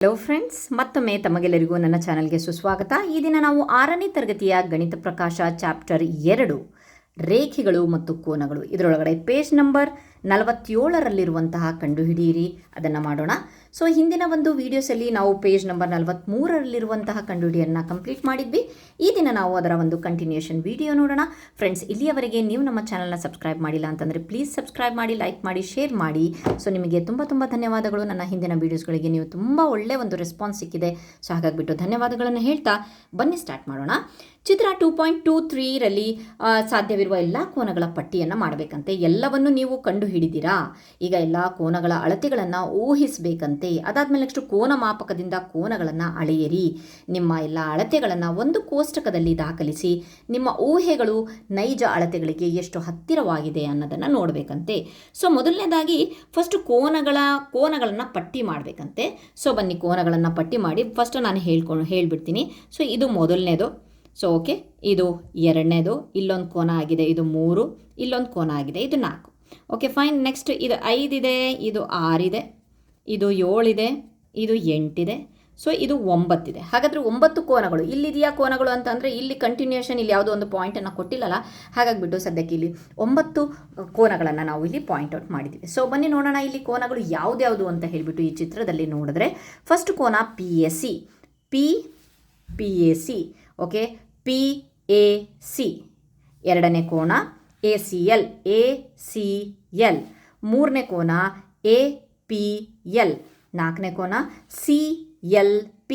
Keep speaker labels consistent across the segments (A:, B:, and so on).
A: Hello friends, ಮತ್ತೊಮ್ಮೆ ತಮಗೆಲ್ಲರಿಗೂ ನನ್ನ ಚಾನಲ್ಗೆ ಸುಸ್ವಾಗತ. ಈ ದಿನ ನಾವು 6ನೇ ತರಗತಿಯ ಗಣಿತ ಪ್ರಕಾಶ ಚಾಪ್ಟರ್ 2 ರೇಖೆಗಳು ಮತ್ತು ಕೋನಗಳು ಇದರೊಳಗಡೆ ಪೇಜ್ ನಂಬರ್ 47ರಲ್ಲಿರುವಂತಹ ಕಂಡುಹಿಡಿಯಿರಿ ಅದನ್ನು ಮಾಡೋಣ. ಸೊ ಹಿಂದಿನ ಒಂದು ವಿಡಿಯೋಸಲ್ಲಿ ನಾವು ಪೇಜ್ ನಂಬರ್ 43ರಲ್ಲಿರುವಂತಹ ಕಂಡುಹಿಡಿಯನ್ನು ಕಂಪ್ಲೀಟ್ ಮಾಡಿದ್ವಿ. ಈ ದಿನ ನಾವು ಅದರ ಒಂದು ಕಂಟಿನ್ಯೂಷನ್ ವಿಡಿಯೋ ನೋಡೋಣ. ಫ್ರೆಂಡ್ಸ್, ಇಲ್ಲಿಯವರೆಗೆ ನೀವು ನಮ್ಮ ಚಾನಲ್ನ ಸಬ್ಸ್ಕ್ರೈಬ್ ಮಾಡಿಲ್ಲ ಅಂತಂದರೆ ಪ್ಲೀಸ್ ಸಬ್ಸ್ಕ್ರೈಬ್ ಮಾಡಿ, ಲೈಕ್ ಮಾಡಿ, ಶೇರ್ ಮಾಡಿ. ಸೊ ನಿಮಗೆ ತುಂಬ ಧನ್ಯವಾದಗಳು. ನನ್ನ ಹಿಂದಿನ ವೀಡಿಯೋಸ್ಗಳಿಗೆ ನೀವು ತುಂಬ ಒಳ್ಳೆಯ ಒಂದು ರೆಸ್ಪಾನ್ಸ್ ಸಿಕ್ಕಿದೆ. ಸೊ ಹಾಗಾಗಿಬಿಟ್ಟು ಧನ್ಯವಾದಗಳನ್ನು ಹೇಳ್ತಾ ಬನ್ನಿ ಸ್ಟಾರ್ಟ್ ಮಾಡೋಣ. ಚಿತ್ರ 2.23ರಲ್ಲಿ ಸಾಧ್ಯವಿರುವ ಎಲ್ಲ ಕೋನಗಳ ಪಟ್ಟಿಯನ್ನು ಮಾಡಬೇಕಂತೆ. ಎಲ್ಲವನ್ನು ನೀವು ಕಂಡು ಹಿಡಿದಿರಾ. ಈಗ ಎಲ್ಲ ಕೋನಗಳ ಅಳತೆಗಳನ್ನು ಊಹಿಸಬೇಕಂತೆ. ಅದಾದಮೇಲೆ ನೆಕ್ಸ್ಟ್ ಕೋನ ಮಾಪಕದಿಂದ ಕೋನಗಳನ್ನು ಅಳೆಯಿರಿ. ನಿಮ್ಮ ಎಲ್ಲ ಅಳತೆಗಳನ್ನು ಒಂದು ಕೋಷ್ಟಕದಲ್ಲಿ ದಾಖಲಿಸಿ. ನಿಮ್ಮ ಊಹೆಗಳು ನೈಜ ಅಳತೆಗಳಿಗೆ ಎಷ್ಟು ಹತ್ತಿರವಾಗಿದೆ ಅನ್ನೋದನ್ನು ನೋಡಬೇಕಂತೆ. ಸೊ ಮೊದಲನೇದಾಗಿ ಫಸ್ಟ್ ಕೋನಗಳನ್ನು ಪಟ್ಟಿ ಮಾಡಬೇಕಂತೆ. ಸೊ ಬನ್ನಿ ಕೋನಗಳನ್ನು ಪಟ್ಟಿ ಮಾಡಿ. ಫಸ್ಟ್ ನಾನು ಹೇಳ್ಬಿಡ್ತೀನಿ. ಸೊ ಇದು ಮೊದಲನೇದು. ಸೊ ಓಕೆ, ಇದು ಎರಡನೇದು, ಇಲ್ಲೊಂದು ಕೋನ ಆಗಿದೆ, ಇದು 3, ಇಲ್ಲೊಂದು ಕೋನ ಆಗಿದೆ, ಇದು 4. Okay fine. ನೆಕ್ಸ್ಟ್ ಇದು 5 ಇದೆ, ಇದು 6 ಇದೆ, ಇದು 7 ಇದೆ, ಇದು 8 ಇದೆ, ಸೊ ಇದು 9 ಇದೆ. ಹಾಗಾದರೆ 9 ಕೋನಗಳು ಇಲ್ಲಿದೆಯಾ ಕೋನಗಳು ಅಂತಂದರೆ ಇಲ್ಲಿ ಕಂಟಿನ್ಯೂಷನ್ ಇಲ್ಲಿ ಯಾವುದೋ ಒಂದು ಪಾಯಿಂಟನ್ನು ಕೊಟ್ಟಿಲ್ಲಲ್ಲ. ಹಾಗಾಗಿಬಿಟ್ಟು ಸದ್ಯಕ್ಕೆ ಇಲ್ಲಿ 9 ಕೋನಗಳನ್ನು ನಾವು ಇಲ್ಲಿ ಪಾಯಿಂಟ್ ಔಟ್ ಮಾಡಿದ್ದೀವಿ. ಸೊ ಬನ್ನಿ ನೋಡೋಣ ಇಲ್ಲಿ ಕೋನಗಳು ಯಾವುದ್ಯಾವುದು ಅಂತ ಹೇಳಿಬಿಟ್ಟು ಈ ಚಿತ್ರದಲ್ಲಿ ನೋಡಿದ್ರೆ ಫಸ್ಟ್ ಕೋನ P A C. Okay, PAC. ಎರಡನೇ ಕೋನ ACL. ಮೂರನೇ ಕೋನ APL. ನಾಲ್ಕನೇ ಕೋನ CLP.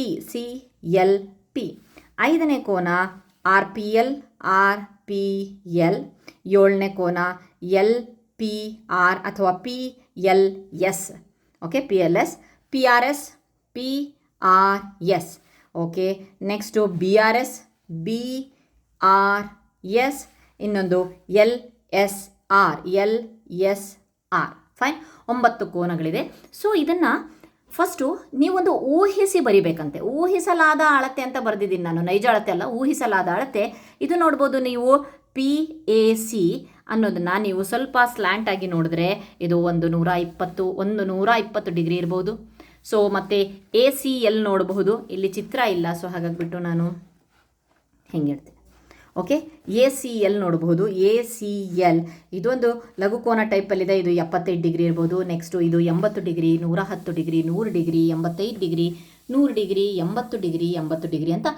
A: ಐದನೇ ಕೋನ RPL. ಏಳನೇ ಕೋನ LPR ಅಥವಾ PLS. Okay, PLS, PRS, PRS. Okay, next BRS, BRS, ಇನ್ನೊಂದು LSR. ಫೈನ್, 9 ಕೋನಗಳಿದೆ. ಸೊ ಇದನ್ನು ಫಸ್ಟು ನೀವೊಂದು ಊಹಿಸಿ ಬರಿಬೇಕಂತೆ. ಊಹಿಸಲಾದ ಅಳತೆ ಅಂತ ಬರೆದಿದ್ದೀನಿ ನಾನು, ನೈಜ ಅಳತೆ ಅಲ್ಲ, ಊಹಿಸಲಾದ ಅಳತೆ. ಇದು ನೋಡ್ಬೋದು ನೀವು, PAC ಅನ್ನೋದನ್ನು ನೀವು ಸ್ವಲ್ಪ ಸ್ಲ್ಯಾಂಟ್ ಆಗಿ ನೋಡಿದ್ರೆ ಇದು 120 ಡಿಗ್ರಿ ಇರ್ಬೋದು. ಸೊ ಮತ್ತು ACL ನೋಡಬಹುದು. ಇಲ್ಲಿ ಚಿತ್ರ ಇಲ್ಲ, ಸೊ ಹಾಗಾಗಿಬಿಟ್ಟು ನಾನು ಹೆಂಗಿಡ್ತೀನಿ. ಓಕೆ, ACL ನೋಡಬಹುದು. ACL ಇದೊಂದು ಲಘುಕೋನ ಟೈಪಲ್ಲಿದೆ. ಇದು 75 ಡಿಗ್ರಿ ಇರ್ಬೋದು. ನೆಕ್ಸ್ಟು ಇದು 80 degree, 110 degree, 100 degree, 85 degree, 100 degree, 80 degree ಅಂತ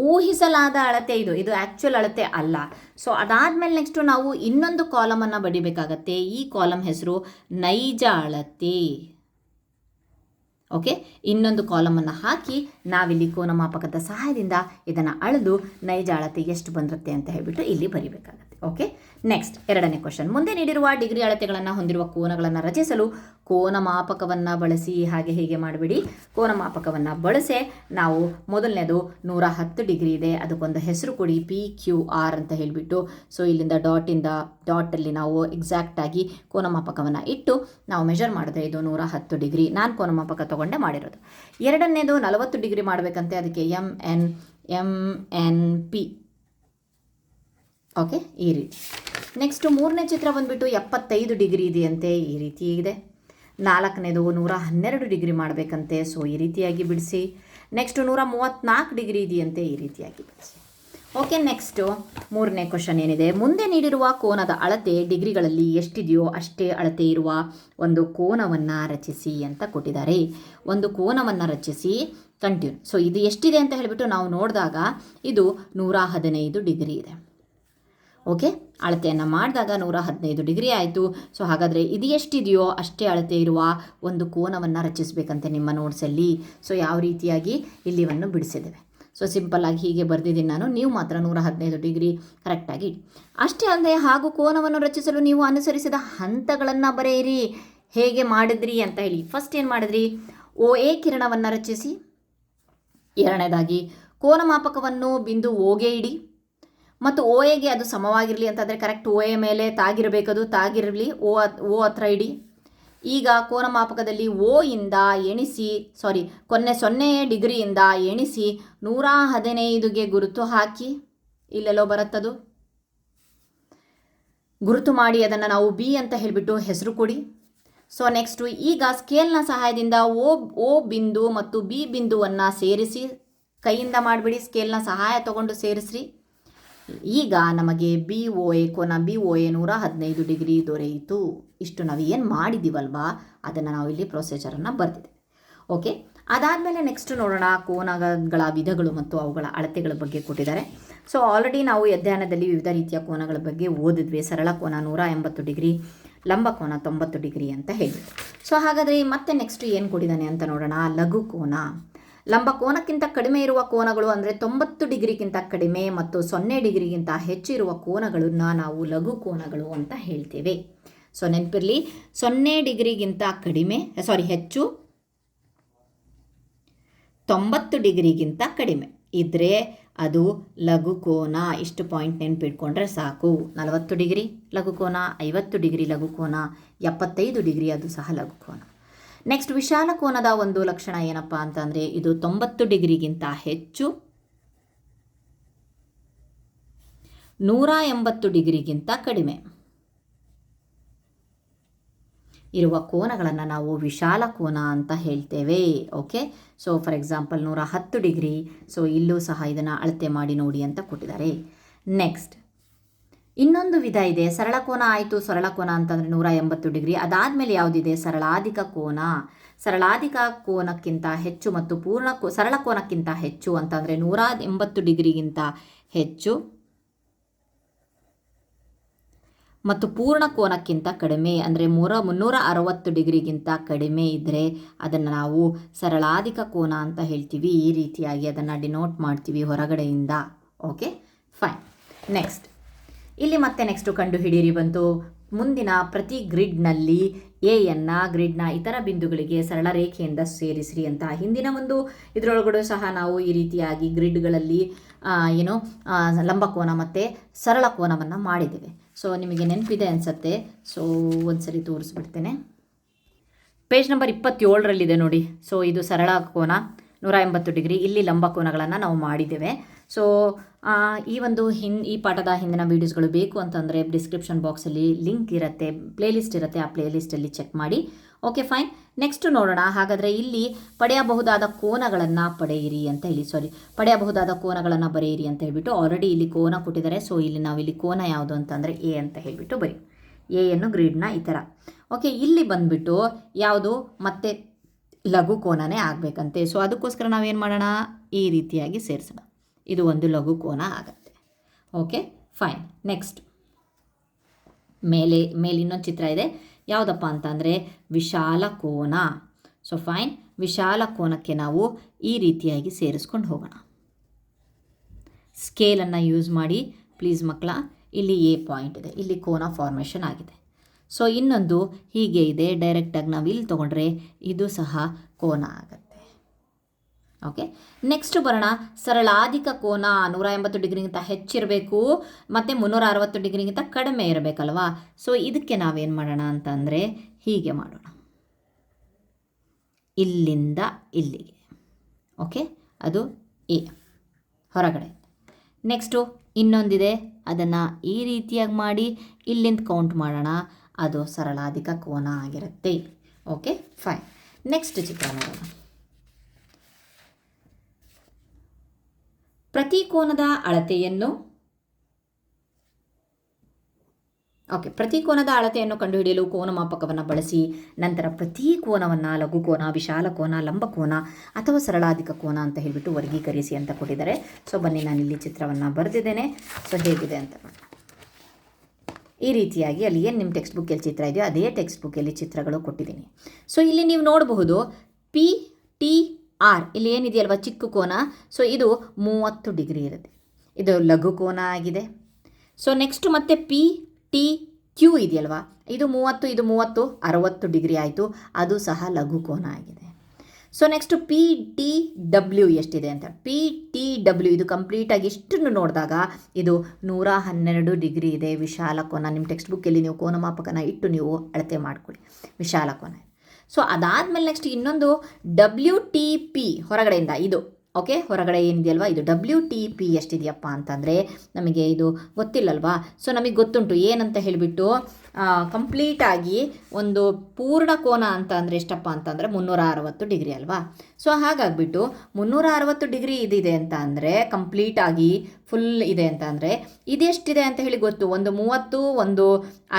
A: ಊಹಿಸಲಾದ ಅಳತೆ. ಇದು ಆ್ಯಕ್ಚುಯಲ್ ಅಳತೆ ಅಲ್ಲ. ಸೊ ಅದಾದಮೇಲೆ ನೆಕ್ಸ್ಟು ನಾವು ಇನ್ನೊಂದು ಕಾಲಮನ್ನು ಬಡಿಬೇಕಾಗತ್ತೆ. ಈ ಕಾಲಮ್ ಹೆಸರು ನೈಜ ಅಳತೆ. ಓಕೆ, ಇನ್ನೊಂದು ಕಾಲಮನ್ನು ಹಾಕಿ ನಾವಿಲ್ಲಿ ಕೋನ ಮಾಪಕದ ಸಹಾಯದಿಂದ ಇದನ್ನು ಅಳೆದು ನೈಜ ಅಳತೆ ಎಷ್ಟು ಬಂದಿರುತ್ತೆ ಅಂತ ಹೇಳಿಬಿಟ್ಟು ಇಲ್ಲಿ ಬರೀಬೇಕಾಗತ್ತೆ. ಓಕೆ, ನೆಕ್ಸ್ಟ್ ಎರಡನೇ ಕ್ವಶನ್. ಮುಂದೆ ನೀಡಿರುವ ಡಿಗ್ರಿ ಅಳತೆಗಳನ್ನು ಹೊಂದಿರುವ ಕೋನಗಳನ್ನು ರಚಿಸಲು ಕೋನ ಮಾಪಕವನ್ನು ಬಳಸಿ. ಹಾಗೆ ಹೀಗೆ ಮಾಡಿಬಿಡಿ. ಕೋನ ಮಾಪಕವನ್ನು ಬಳಸಿ ನಾವು ಮೊದಲನೇದು 110 ಡಿಗ್ರಿ ಇದೆ, ಅದಕ್ಕೊಂದು ಹೆಸರು ಕೊಡಿ, PQR ಅಂತ ಹೇಳಿಬಿಟ್ಟು. ಸೊ ಇಲ್ಲಿಂದ ಡಾಟಲ್ಲಿ ನಾವು ಎಕ್ಸಾಕ್ಟಾಗಿ ಕೋನ ಮಾಪಕವನ್ನು ಇಟ್ಟು ನಾವು ಮೆಜರ್ ಮಾಡಿದ್ರೆ ಇದು 110 ಡಿಗ್ರಿ. ನಾನು ಕೋನ ಮಾಪಕ ತಗೊಂಡೆ ಮಾಡಿರೋದು. ಎರಡನೇದು 40 ಡಿಗ್ರಿ ಮಾಡಬೇಕಂತೆ, ಅದಕ್ಕೆ MNP. ಓಕೆ, ಈ ರೀತಿ. ನೆಕ್ಸ್ಟು ಮೂರನೇ ಚಿತ್ರ ಬಂದುಬಿಟ್ಟು 75 ಡಿಗ್ರಿ ಇದೆಯಂತೆ, ಈ ರೀತಿ ಇದೆ. ನಾಲ್ಕನೇದು 112 ಡಿಗ್ರಿ ಮಾಡಬೇಕಂತೆ, ಸೊ ಈ ರೀತಿಯಾಗಿ ಬಿಡಿಸಿ. ನೆಕ್ಸ್ಟು 134 ಡಿಗ್ರಿ ಇದೆಯಂತೆ, ಈ ರೀತಿಯಾಗಿ ಬಿಡಿಸಿ. ಓಕೆ, ನೆಕ್ಸ್ಟು ಮೂರನೇ ಕ್ವಶನ್ ಏನಿದೆ, ಮುಂದೆ ನೀಡಿರುವ ಕೋನದ ಅಳತೆ ಡಿಗ್ರಿಗಳಲ್ಲಿ ಎಷ್ಟಿದೆಯೋ ಅಷ್ಟೇ ಅಳತೆ ಇರುವ ಒಂದು ಕೋನವನ್ನು ರಚಿಸಿ ಅಂತ ಕೊಟ್ಟಿದ್ದಾರೆ. ಒಂದು ಕೋನವನ್ನು ರಚಿಸಿ ಕಂಟಿನ್ಯೂ. ಸೊ ಇದು ಎಷ್ಟಿದೆ ಅಂತ ಹೇಳಿಬಿಟ್ಟು ನಾವು ನೋಡಿದಾಗ ಇದು 115 ಡಿಗ್ರಿ ಇದೆ. ಓಕೆ, ಅಳತೆಯನ್ನು ಮಾಡಿದಾಗ 115 ಡಿಗ್ರಿ ಆಯಿತು. ಸೊ ಹಾಗಾದರೆ ಇದು ಎಷ್ಟಿದೆಯೋ ಅಷ್ಟೇ ಅಳತೆ ಇರುವ ಒಂದು ಕೋನವನ್ನು ರಚಿಸಬೇಕಂತೆ ನಿಮ್ಮ ನೋಟ್ಸಲ್ಲಿ. ಸೊ ಯಾವ ರೀತಿಯಾಗಿ ಇಲ್ಲಿವನ್ನು ಬಿಡಿಸಿದ್ದೇವೆ. ಸೊ ಸಿಂಪಲ್ಲಾಗಿ ಹೀಗೆ ಬರೆದಿದ್ದೀನಿ ನಾನು, ನೀವು ಮಾತ್ರ 115 ಡಿಗ್ರಿ ಕರೆಕ್ಟಾಗಿ. ಅಷ್ಟೇ ಅಲ್ಲದೆ ಹಾಗೂ ಕೋನವನ್ನು ರಚಿಸಲು ನೀವು ಅನುಸರಿಸಿದ ಹಂತಗಳನ್ನು ಬರೆಯಿರಿ. ಹೇಗೆ ಮಾಡಿದ್ರಿ ಅಂತ ಹೇಳಿ. ಫಸ್ಟ್ ಏನು ಮಾಡಿದ್ರಿ, OA ಕಿರಣವನ್ನು ರಚಿಸಿ. ಎರಡನೇದಾಗಿ ಕೋನ ಮಾಪಕವನ್ನು ಬಿಂದು Oಗೆ ಇಡಿ ಮತ್ತು OAಗೆ ಅದು ಸಮವಾಗಿರಲಿ ಅಂತಂದರೆ ಕರೆಕ್ಟ್ OA ಮೇಲೆ ತಾಗಿರಬೇಕದು, ತಾಗಿರಲಿ, O ಹತ್ರ ಇಡಿ. ಈಗ ಕೋನ ಮಾಪಕದಲ್ಲಿ O ಇಂದ ಎಣಿಸಿ, ಕೊನೆ 0 ಡಿಗ್ರಿಯಿಂದ ಎಣಿಸಿ 115ಗೆ ಗುರುತು ಹಾಕಿ. ಇಲ್ಲೆಲ್ಲೋ ಬರುತ್ತದು, ಗುರುತು ಮಾಡಿ ಅದನ್ನು ನಾವು B ಅಂತ ಹೇಳಿಬಿಟ್ಟು ಹೆಸರು ಕೊಡಿ. ಸೊ ನೆಕ್ಸ್ಟು ಈಗ ಸ್ಕೇಲ್ನ ಸಹಾಯದಿಂದ ಓ ಬಿಂದು ಮತ್ತು ಬಿ ಬಿಂದುವನ್ನು ಸೇರಿಸಿ, ಕೈಯಿಂದ ಮಾಡಿಬಿಡಿ, ಸ್ಕೇಲ್ನ ಸಹಾಯ ತಗೊಂಡು ಸೇರಿಸ್ರಿ. ಈಗ ನಮಗೆ BOA ಕೋನ BOA 115 ಡಿಗ್ರಿ ದೊರೆಯಿತು. ಇಷ್ಟು ನಾವು ಏನು ಮಾಡಿದ್ದೀವಲ್ವಾ ಅದನ್ನು ನಾವು ಇಲ್ಲಿ ಪ್ರೊಸೀಜರನ್ನು ಬರೆದಿದ್ದೇವೆ. ಓಕೆ, ಅದಾದಮೇಲೆ ನೆಕ್ಸ್ಟ್ ನೋಡೋಣ ಕೋನಗಳ ವಿಧಗಳು ಮತ್ತು ಅವುಗಳ ಅಳತೆಗಳ ಬಗ್ಗೆ ಕೊಟ್ಟಿದ್ದಾರೆ. ಸೊ ಆಲ್ರೆಡಿ ನಾವು ಅಧ್ಯಯನದಲ್ಲಿ ವಿವಿಧ ರೀತಿಯ ಕೋನಗಳ ಬಗ್ಗೆ ಓದಿದ್ವಿ. ಸರಳ ಕೋನ 180 ಡಿಗ್ರಿ, ಲಂಬ ಕೋನ 90 ಡಿಗ್ರಿ ಅಂತ ಹೇಳಿದ್ವಿ. ಸೊ ಹಾಗಾದರೆ ಮತ್ತೆ ನೆಕ್ಸ್ಟ್ ಏನು ಕೊಟ್ಟಿದ್ದಾನೆ ಅಂತ ನೋಡೋಣ. ಲಘು ಕೋನ. ಲಂಬ ಕೋನಕ್ಕಿಂತ ಕಡಿಮೆ ಇರುವ ಕೋನಗಳು ಅಂದರೆ 90 ಡಿಗ್ರಿಗಿಂತ ಕಡಿಮೆ ಮತ್ತು 0 ಡಿಗ್ರಿಗಿಂತ ಹೆಚ್ಚು ಇರುವ ಕೋನಗಳನ್ನು ನಾವು ಲಘು ಕೋನಗಳು ಅಂತ ಹೇಳ್ತೇವೆ. ಸೊ ನೆನಪಿರಲಿ, 0 ಡಿಗ್ರಿಗಿಂತ ಹೆಚ್ಚು, 90 ಡಿಗ್ರಿಗಿಂತ ಕಡಿಮೆ ಇದ್ದರೆ ಅದು ಲಘು ಕೋನ. ಇಷ್ಟು ಪಾಯಿಂಟ್ ನೆನಪಿಟ್ಕೊಂಡ್ರೆ ಸಾಕು. 40 ಡಿಗ್ರಿ ಲಘು ಕೋನ, 50 ಡಿಗ್ರಿ ಲಘು ಕೋನ, 75 ಡಿಗ್ರಿ ಅದು ಸಹ ಲಘು ಕೋನ. ನೆಕ್ಸ್ಟ್ ವಿಶಾಲ ಕೋನದ ಒಂದು ಲಕ್ಷಣ ಏನಪ್ಪ ಅಂತಂದರೆ ಇದು 90 ಡಿಗ್ರಿಗಿಂತ ಹೆಚ್ಚು, 180 ಡಿಗ್ರಿಗಿಂತ ಕಡಿಮೆ ಇರುವ ಕೋನಗಳನ್ನು ನಾವು ವಿಶಾಲ ಕೋನ ಅಂತ ಹೇಳ್ತೇವೆ. Okay, so for example 110 degree. So ಇಲ್ಲೂ ಸಹ ಇದನ್ನು ಅಳತೆ ಮಾಡಿ ನೋಡಿ ಅಂತ ಕೊಟ್ಟಿದ್ದಾರೆ. ನೆಕ್ಸ್ಟ್ ಇನ್ನೊಂದು ವಿಧ ಇದೆ. ಸರಳ ಕೋನ ಆಯಿತು. ಸರಳ ಕೋನ ಅಂತಂದರೆ 180 ಡಿಗ್ರಿ. ಅದಾದಮೇಲೆ ಯಾವುದಿದೆ? ಸರಳಾಧಿಕ ಕೋನ. ಸರಳಾಧಿಕ ಕೋನಕ್ಕಿಂತ ಹೆಚ್ಚು ಮತ್ತು ಸರಳ ಕೋನಕ್ಕಿಂತ ಹೆಚ್ಚು ಅಂತಂದರೆ 180 ಡಿಗ್ರಿಗಿಂತ ಹೆಚ್ಚು ಮತ್ತು ಪೂರ್ಣ ಕೋನಕ್ಕಿಂತ ಕಡಿಮೆ ಅಂದರೆ 360 ಡಿಗ್ರಿಗಿಂತ ಕಡಿಮೆ ಇದ್ದರೆ ಅದನ್ನು ನಾವು ಸರಳಾಧಿಕ ಕೋನ ಅಂತ ಹೇಳ್ತೀವಿ. ಈ ರೀತಿಯಾಗಿ ಅದನ್ನು ಡಿನೋಟ್ ಮಾಡ್ತೀವಿ ಹೊರಗಡೆಯಿಂದ. Okay, fine. ನೆಕ್ಸ್ಟ್ ಇಲ್ಲಿ ಮತ್ತೆ ನೆಕ್ಸ್ಟು ಕಂಡುಹಿಡಿಯಿರಿ ಬಂತು. ಮುಂದಿನ ಪ್ರತಿ ಗ್ರಿಡ್ನಲ್ಲಿ ಎಯನ್ನು ಗ್ರಿಡ್ನ ಇತರ ಬಿಂದುಗಳಿಗೆ ಸರಳ ರೇಖೆಯಿಂದ ಸೇರಿಸ್ರಿ ಅಂತ. ಹಿಂದಿನ ಒಂದು ಇದರೊಳಗಡೆ ಸಹ ನಾವು ಈ ರೀತಿಯಾಗಿ ಗ್ರಿಡ್ಗಳಲ್ಲಿ ಲಂಬಕೋನ ಮತ್ತು ಸರಳ ಕೋನವನ್ನು ಮಾಡಿದ್ದೇವೆ. ಸೊ ನಿಮಗೆ ನೆನಪಿದೆ ಅನಿಸುತ್ತೆ. ಸೊ ಒಂದ್ಸರಿ ತೋರಿಸ್ಬಿಡ್ತೇನೆ. ಪೇಜ್ ನಂಬರ್ 27ರಲ್ಲಿದೆ ನೋಡಿ. ಸೊ ಇದು ಸರಳ ಕೋನ 180 ಡಿಗ್ರಿ. ಇಲ್ಲಿ ಲಂಬ ಕೋನಗಳನ್ನು ನಾವು ಮಾಡಿದ್ದೇವೆ. ಸೊ ಈ ಪಾಠದ ಹಿಂದಿನ ವೀಡಿಯೋಸ್ಗಳು ಬೇಕು ಅಂತಂದರೆ ಡಿಸ್ಕ್ರಿಪ್ಷನ್ ಬಾಕ್ಸಲ್ಲಿ ಲಿಂಕ್ ಇರುತ್ತೆ, ಪ್ಲೇಲಿಸ್ಟ್ ಇರುತ್ತೆ. ಆ ಪ್ಲೇಲಿಸ್ಟಲ್ಲಿ ಚೆಕ್ ಮಾಡಿ. Okay, fine. ನೆಕ್ಸ್ಟ್ ನೋಡೋಣ. ಹಾಗಾದರೆ ಇಲ್ಲಿ ಪಡೆಯಬಹುದಾದ ಕೋನಗಳನ್ನು ಪಡೆಯಬಹುದಾದ ಕೋನಗಳನ್ನು ಬರೆಯಿರಿ ಅಂತ ಹೇಳ್ಬಿಟ್ಟು ಆಲ್ರೆಡಿ ಇಲ್ಲಿ ಕೋನ ಕೊಟ್ಟಿದ್ದಾರೆ. ಸೊ ಇಲ್ಲಿ ಕೋನ ಯಾವುದು ಅಂತಂದರೆ ಎ ಅಂತ ಹೇಳಿಬಿಟ್ಟು ಬರೀ ಎಯನ್ನು ಗ್ರಿಡ್ನ ಈ ಥರ. ಓಕೆ, ಇಲ್ಲಿ ಬಂದುಬಿಟ್ಟು ಯಾವುದು ಮತ್ತೆ ಲಘು ಕೋನನೇ ಆಗಬೇಕಂತೆ. ಸೊ ಅದಕ್ಕೋಸ್ಕರ ನಾವೇನು ಮಾಡೋಣ, ಈ ರೀತಿಯಾಗಿ ಸೇರಿಸೋಣ. ಇದು ಒಂದು ಲಘು ಕೋನ ಆಗುತ್ತೆ. Okay, fine. ನೆಕ್ಸ್ಟ್ ಮೇಲೆ ಇನ್ನೊಂದು ಚಿತ್ರ ಇದೆ. ಯಾವುದಪ್ಪ ಅಂತಂದರೆ ವಿಶಾಲ ಕೋನ. ಸೊ ಫೈನ್, ವಿಶಾಲ ಕೋನಕ್ಕೆ ನಾವು ಈ ರೀತಿಯಾಗಿ ಸೇರಿಸ್ಕೊಂಡು ಹೋಗೋಣ. ಸ್ಕೇಲನ್ನು ಯೂಸ್ ಮಾಡಿ ಪ್ಲೀಸ್ ಮಕ್ಕಳ. ಇಲ್ಲಿ ಎ ಪಾಯಿಂಟ್ ಇದೆ, ಇಲ್ಲಿ ಕೋನ ಫಾರ್ಮೇಷನ್ ಆಗಿದೆ. ಸೊ ಇನ್ನೊಂದು ಹೀಗೆ ಇದೆ. ಡೈರೆಕ್ಟಾಗಿ ನಾವು ಇಲ್ಲಿ ತೊಗೊಂಡ್ರೆ ಇದು ಸಹ ಕೋನ ಆಗುತ್ತೆ. ಓಕೆ, ನೆಕ್ಸ್ಟ್ ಬರೋಣ. ಸರಳಾಧಿಕ ಕೋನ 180 ಡಿಗ್ರಿಗಿಂತ ಹೆಚ್ಚಿರಬೇಕು ಮತ್ತು 360 ಡಿಗ್ರಿಗಿಂತ ಕಡಿಮೆ ಇರಬೇಕಲ್ವಾ. ಸೊ ಇದಕ್ಕೆ ನಾವೇನು ಮಾಡೋಣ ಅಂತಂದರೆ ಹೀಗೆ ಮಾಡೋಣ, ಇಲ್ಲಿಂದ ಇಲ್ಲಿಗೆ. ಓಕೆ, ಅದು ಎ ಹೊರಗಡೆ. ನೆಕ್ಸ್ಟು ಇನ್ನೊಂದಿದೆ, ಅದನ್ನು ಈ ರೀತಿಯಾಗಿ ಮಾಡಿ ಇಲ್ಲಿಂದ ಕೌಂಟ್ ಮಾಡೋಣ. ಅದು ಸರಳಾಧಿಕ ಕೋನ ಆಗಿರುತ್ತೆ. Okay, fine. ನೆಕ್ಸ್ಟ್ ಚಿತ್ರ ನೋಡೋಣ. ಪ್ರತಿ ಕೋನದ ಅಳತೆಯನ್ನು ಕಂಡುಹಿಡಿಯಲು ಕೋನ ಮಾಪಕವನ್ನು ಬಳಸಿ ನಂತರ ಪ್ರತಿ ಕೋನವನ್ನು ಲಘು ಕೋನ, ವಿಶಾಲ ಕೋನ, ಲಂಬ ಕೋನ ಅಥವಾ ಸರಳಾಧಿಕ ಕೋನ ಅಂತ ಹೇಳಿಬಿಟ್ಟು ವರ್ಗೀಕರಿಸಿ ಅಂತ ಕೊಟ್ಟಿದ್ದಾರೆ. ಸೊ ಬನ್ನಿ, ನಾನಿಲ್ಲಿ ಚಿತ್ರವನ್ನು ಬರೆದಿದ್ದೇನೆ. ಸೊ ಹೇಗಿದೆ ಅಂತ ನೋಡಿ. ಈ ರೀತಿಯಾಗಿ ಅಲ್ಲಿ ಏನು ನಿಮ್ಮ ಟೆಕ್ಸ್ಟ್ ಬುಕ್ಕಲ್ಲಿ ಚಿತ್ರ ಇದೆಯೋ ಅದೇ ಟೆಕ್ಸ್ಟ್ ಬುಕ್ಕಲ್ಲಿ ಚಿತ್ರಗಳು ಕೊಟ್ಟಿದ್ದೀನಿ. ಸೊ ಇಲ್ಲಿ ನೀವು ನೋಡಬಹುದು PTR ಇಲ್ಲಿ ಏನಿದೆಯಲ್ವ ಚಿಕ್ಕ ಕೋನ. ಸೊ ಇದು 30 ಡಿಗ್ರಿ ಇರುತ್ತೆ. ಇದು ಲಘು ಕೋನ ಆಗಿದೆ. ಸೊ ನೆಕ್ಸ್ಟ್ ಮತ್ತೆ PTQ ಇದೆಯಲ್ವಾ, ಇದು 30, ಇದು 30, 60 ಡಿಗ್ರಿ ಆಯಿತು. ಅದು ಸಹ ಲಘು ಕೋನ ಆಗಿದೆ. ಸೊ ನೆಕ್ಸ್ಟ್ PTW ಎಷ್ಟಿದೆ ಅಂತ. PTW ಇದು ಕಂಪ್ಲೀಟಾಗಿ ಇಷ್ಟನ್ನು ನೋಡಿದಾಗ ಇದು 112 ಡಿಗ್ರಿ ಇದೆ. ವಿಶಾಲ ಕೋನ. ನಿಮ್ಮ ಟೆಕ್ಸ್ಟ್ ಬುಕ್ಕಲ್ಲಿ ನೀವು ಕೋನ ಮಾಪಕನ ಇಟ್ಟು ನೀವು ಅಳತೆ ಮಾಡಿಕೊಳ್ಳಿ. ವಿಶಾಲ ಕೋನ. ಸೊ ಅದಾದಮೇಲೆ ನೆಕ್ಸ್ಟ್ ಇನ್ನೊಂದು WTP ಹೊರಗಡೆಯಿಂದ ಇದು. ಓಕೆ, ಹೊರಗಡೆ ಏನಿದೆಯಲ್ವಾ ಇದು WTP ಎಷ್ಟಿದೆಯಪ್ಪ ಅಂತಂದರೆ ನಮಗೆ ಇದು ಗೊತ್ತಿಲ್ಲಲ್ವಾ. ಸೊ ನಮಗೆ ಗೊತ್ತುಂಟು ಏನಂತ ಹೇಳಿಬಿಟ್ಟು ಕಂಪ್ಲೀಟಾಗಿ ಒಂದು ಪೂರ್ಣ ಕೋನ ಅಂತ ಅಂದರೆ ಎಷ್ಟಪ್ಪ ಅಂತಂದರೆ 360 ಡಿಗ್ರಿ ಅಲ್ವಾ. ಸೊ ಹಾಗಾಗಿಬಿಟ್ಟು 360 ಡಿಗ್ರಿ ಇದಿದೆ ಅಂತ ಅಂದರೆ ಕಂಪ್ಲೀಟಾಗಿ ಫುಲ್ ಇದೆ ಅಂತ ಅಂದರೆ ಇದೆಷ್ಟಿದೆ ಅಂತ ಹೇಳಿ ಗೊತ್ತು. ಒಂದು 30, ಒಂದು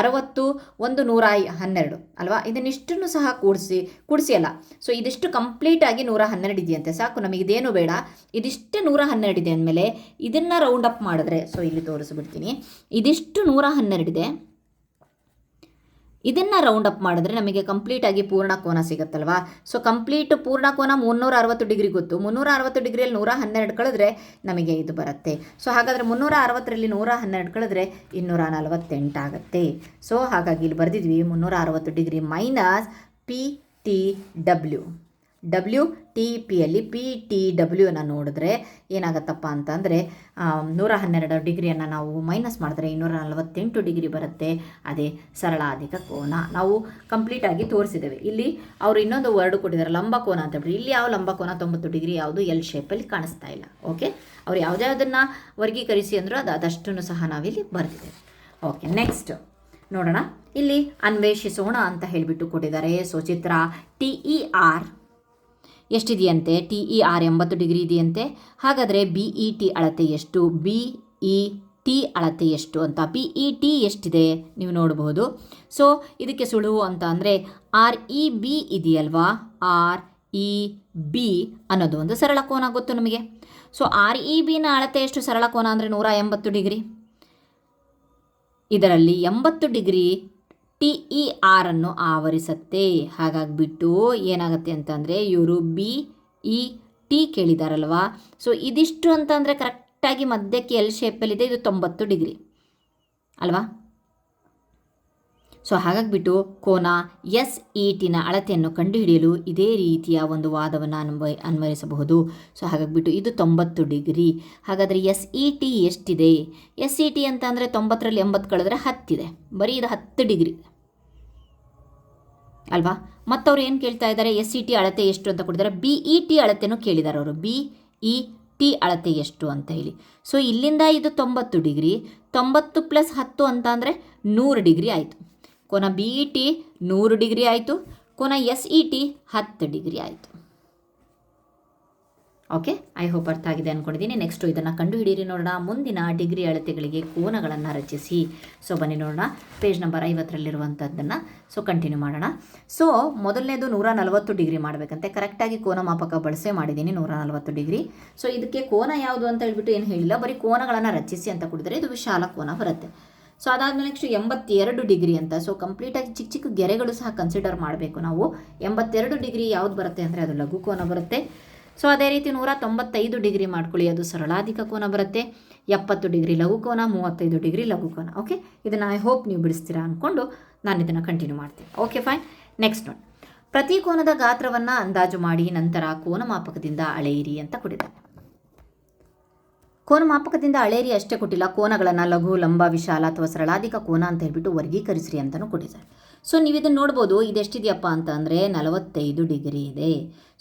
A: 60, ಒಂದು 112 ಅಲ್ವಾ. ಇದನ್ನಿಷ್ಟನ್ನು ಸಹ ಕೂಡಿಸಿ ಅಲ್ಲ. ಸೊ ಇದಿಷ್ಟು ಕಂಪ್ಲೀಟಾಗಿ 112 ಇದೆಯಂತೆ. ಸಾಕು, ನಮಗೆ ಇದೇನು ಬೇಡ. ಇದಿಷ್ಟೇ 112 ಇದೆ ಅಂದಮೇಲೆ ಇದನ್ನು ರೌಂಡ್ ಅಪ್ ಮಾಡಿದ್ರೆ, ಸೊ ಇಲ್ಲಿ ತೋರಿಸ್ಬಿಡ್ತೀನಿ, ಇದಿಷ್ಟು 112 ಇದೆ. ಇದನ್ನು ರೌಂಡ್ ಅಪ್ ಮಾಡಿದ್ರೆ ನಮಗೆ ಕಂಪ್ಲೀಟಾಗಿ ಪೂರ್ಣ ಕೋನ ಸಿಗುತ್ತಲ್ವಾ. ಸೊ ಕಂಪ್ಲೀಟ್ ಪೂರ್ಣ ಕೋನ 360 ಡಿಗ್ರಿ ಗೊತ್ತು. 360 ಡಿಗ್ರಿಯಲ್ಲಿ 112 ಕಳೆದ್ರೆ ನಮಗೆ ಇದು ಬರುತ್ತೆ. ಸೊ ಹಾಗಾದರೆ 360ರಲ್ಲಿ 112 ಕಳೆದ್ರೆ 248 ಆಗುತ್ತೆ. ಸೊ ಹಾಗಾಗಿ ಇಲ್ಲಿ ಬರೆದಿದ್ವಿ 360 ಡಿಗ್ರಿ ಮೈನಸ್ PTW. WTPಯಲ್ಲಿ PTWನ ನೋಡಿದ್ರೆ ಏನಾಗತ್ತಪ್ಪ ಅಂತಂದರೆ 112 ಡಿಗ್ರಿಯನ್ನು ನಾವು ಮೈನಸ್ ಮಾಡಿದ್ರೆ 248 ಡಿಗ್ರಿ ಬರುತ್ತೆ. ಅದೇ ಸರಳಾಧಿಕ ಕೋನ. ನಾವು ಕಂಪ್ಲೀಟಾಗಿ ತೋರಿಸಿದ್ದೇವೆ. ಇಲ್ಲಿ ಅವರು ಇನ್ನೊಂದು ವರ್ಡ್ ಕೊಟ್ಟಿದ್ದಾರೆ, ಲಂಬ ಕೋನ ಅಂತ ಬಿಡಿ. ಇಲ್ಲಿ ಯಾವ ಲಂಬ ಕೋನ 90 ಡಿಗ್ರಿ ಯಾವುದು ಎಲ್ ಶೇಪಲ್ಲಿ ಕಾಣಿಸ್ತಾ ಇಲ್ಲ. ಓಕೆ, ಅವ್ರು ಯಾವುದ್ಯಾವುದನ್ನು ವರ್ಗೀಕರಿಸಿ ಅಂದರೂ ಅದಷ್ಟನ್ನು ಸಹ ನಾವಿಲ್ಲಿ ಬರೆದಿದ್ದೇವೆ. ಓಕೆ, ನೆಕ್ಸ್ಟ್ ನೋಡೋಣ. ಇಲ್ಲಿ ಅನ್ವೇಷಿಸೋಣ ಅಂತ ಹೇಳಿಬಿಟ್ಟು ಕೊಟ್ಟಿದ್ದಾರೆ. ಸೊ ಚಿತ್ರ TER ಎಷ್ಟಿದೆಯಂತೆ? TER 80 ಡಿಗ್ರಿ ಇದೆಯಂತೆ. ಹಾಗಾದರೆ BET ಅಳತೆ ಎಷ್ಟು? BET ಅಳತೆ ಎಷ್ಟು ಅಂತ. BET ಎಷ್ಟಿದೆ ನೀವು ನೋಡಬಹುದು. ಸೊ ಇದಕ್ಕೆ ಸುಳುವು ಅಂತ ಅಂದರೆ REB ಇದೆಯಲ್ವಾ. REB ಅನ್ನೋದು ಒಂದು ಸರಳ ಕೋನ ಗೊತ್ತು ನಮಗೆ. ಸೊ REBನ ಅಳತೆ ಎಷ್ಟು? ಸರಳ ಕೋನ ಅಂದರೆ 180 ಡಿಗ್ರಿ. ಇದರಲ್ಲಿ 80 ಡಿಗ್ರಿ TER ಅನ್ನು ಆವರಿಸುತ್ತೆ. ಹಾಗಾಗಿಬಿಟ್ಟು ಏನಾಗುತ್ತೆ ಅಂತಂದರೆ ಇವರು BET ಕೇಳಿದಾರಲ್ವಾ. ಸೊ ಇದಿಷ್ಟು ಅಂತಂದರೆ ಕರೆಕ್ಟಾಗಿ ಮಧ್ಯಕ್ಕೆ ಎಲ್ ಶೇಪಲ್ಲಿದೆ. ಇದು 90 ಡಿಗ್ರಿ ಅಲ್ವಾ. ಸೊ ಹಾಗಾಗಿಬಿಟ್ಟು ಕೋನ SETನ ಅಳತೆಯನ್ನು ಕಂಡುಹಿಡಿಯಲು ಇದೇ ರೀತಿಯ ಒಂದು ವಾದವನ್ನು ಅನ್ವಯಿಸಬಹುದು. ಸೊ ಹಾಗಾಗಿಬಿಟ್ಟು ಇದು 90 ಡಿಗ್ರಿ. ಹಾಗಾದರೆ SET ಎಷ್ಟಿದೆ? SET ಅಂತ ಅಂದರೆ 90ರಲ್ಲಿ 80 ಕಳೆದ್ರೆ 10 ಇದೆ. ಬರೀ ಇದು 10 ಡಿಗ್ರಿ ಅಲ್ವಾ. ಮತ್ತವ್ರು ಏನು ಕೇಳ್ತಾ ಇದ್ದಾರೆ? SET ಅಳತೆ ಎಷ್ಟು ಅಂತ ಕೊಟ್ಟಿದ್ದಾರೆ. BET ಅಳತೆನೂ ಕೇಳಿದ್ದಾರೆ ಅವರು. BET ಅಳತೆ ಎಷ್ಟು ಅಂತ ಹೇಳಿ. ಸೊ ಇಲ್ಲಿಂದ ಇದು 90 ಡಿಗ್ರಿ. 90 + 10 ಅಂತ ಅಂದರೆ 100 ಡಿಗ್ರಿ ಆಯಿತು. ಕೋನ BET 100 ಡಿಗ್ರಿ ಆಯಿತು. ಕೋನ SET 10 ಡಿಗ್ರಿ ಆಯಿತು. ಓಕೆ, ಐ ಹೋಪ್ ಅರ್ಥ ಆಗಿದೆ ಅಂದ್ಕೊಂಡಿದ್ದೀನಿ. ನೆಕ್ಸ್ಟು ಇದನ್ನು ಕಂಡುಹಿಡಿಯಿರಿ ನೋಡೋಣ. ಮುಂದಿನ ಡಿಗ್ರಿ ಅಳತೆಗಳಿಗೆ ಕೋನಗಳನ್ನು ರಚಿಸಿ. ಸೊ ಬನ್ನಿ ನೋಡೋಣ, ಪೇಜ್ ನಂಬರ್ 50ರಲ್ಲಿರುವಂಥದ್ದನ್ನು. ಸೊ ಕಂಟಿನ್ಯೂ ಮಾಡೋಣ. ಸೊ ಮೊದಲನೇದು 140 ಡಿಗ್ರಿ ಮಾಡಬೇಕಂತೆ. ಕರೆಕ್ಟಾಗಿ ಕೋನ ಮಾಪಕ ಬಳಸೇ ಮಾಡಿದ್ದೀನಿ 140 ಡಿಗ್ರಿ. ಸೊ ಇದಕ್ಕೆ ಕೋನ ಯಾವುದು ಅಂತ ಹೇಳ್ಬಿಟ್ಟು ಏನು ಹೇಳಿಲ್ಲ, ಬರೀ ಕೋನಗಳನ್ನು ರಚಿಸಿ ಅಂತ ಕೊಡಿದರೆ ಇದು ವಿಶಾಲ ಕೋನ ಬರುತ್ತೆ. ಸೊ ಅದಾದಮೇಲೆ ನೆಕ್ಸ್ಟ್ 82 ಡಿಗ್ರಿ ಅಂತ. ಸೊ ಕಂಪ್ಲೀಟಾಗಿ ಚಿಕ್ಕ ಚಿಕ್ಕ ಗೆರೆಗಳು ಸಹ ಕನ್ಸಿಡರ್ ಮಾಡಬೇಕು ನಾವು. 82 ಡಿಗ್ರಿ ಯಾವುದು ಬರುತ್ತೆ ಅಂದರೆ ಅದು ಲಘು ಕೋನ ಬರುತ್ತೆ. ಸೊ ಅದೇ ರೀತಿ 195 ಡಿಗ್ರಿ ಮಾಡ್ಕೊಳ್ಳಿ, ಅದು ಸರಳಾಧಿಕ ಕೋನ ಬರುತ್ತೆ. 70 ಡಿಗ್ರಿ ಲಘು ಕೋನ, 35 ಡಿಗ್ರಿ ಲಘು ಕೋನ. ಓಕೆ, ಇದನ್ನು ಐ ಹೋಪ್ ನೀವು ಬಿಡಿಸ್ತೀರಾ ಅಂದ್ಕೊಂಡು ನಾನು ಇದನ್ನು ಕಂಟಿನ್ಯೂ ಮಾಡ್ತೀನಿ. Okay fine. ನೆಕ್ಸ್ಟ್ ನೋಡಿ, ಪ್ರತಿ ಕೋನದ ಗಾತ್ರವನ್ನು ಅಂದಾಜು ಮಾಡಿ ನಂತರ ಕೋನ ಮಾಪಕದಿಂದ ಅಳೆಯಿರಿ ಅಂತ ಕೊಟ್ಟಿದ್ದಾರೆ. ಕೋನ ಮಾಪಕದಿಂದ ಅಳೆಯಿರಿ ಅಷ್ಟೇ ಕೊಟ್ಟಿಲ್ಲ, ಕೋನಗಳನ್ನು ಲಘು, ಲಂಬ, ವಿಶಾಲ ಅಥವಾ ಸರಳಾಧಿಕ ಕೋನ ಅಂತ ಹೇಳ್ಬಿಟ್ಟು ವರ್ಗೀಕರಿಸ್ರಿ ಅಂತಲೂ ಕೊಟ್ಟಿದ್ದಾರೆ. ಸೊ ನೀವು ಇದನ್ನು ನೋಡ್ಬೋದು. ಇದೆಷ್ಟಿದೆಯಪ್ಪ ಅಂತ ಅಂದರೆ 45 ಡಿಗ್ರಿ ಇದೆ.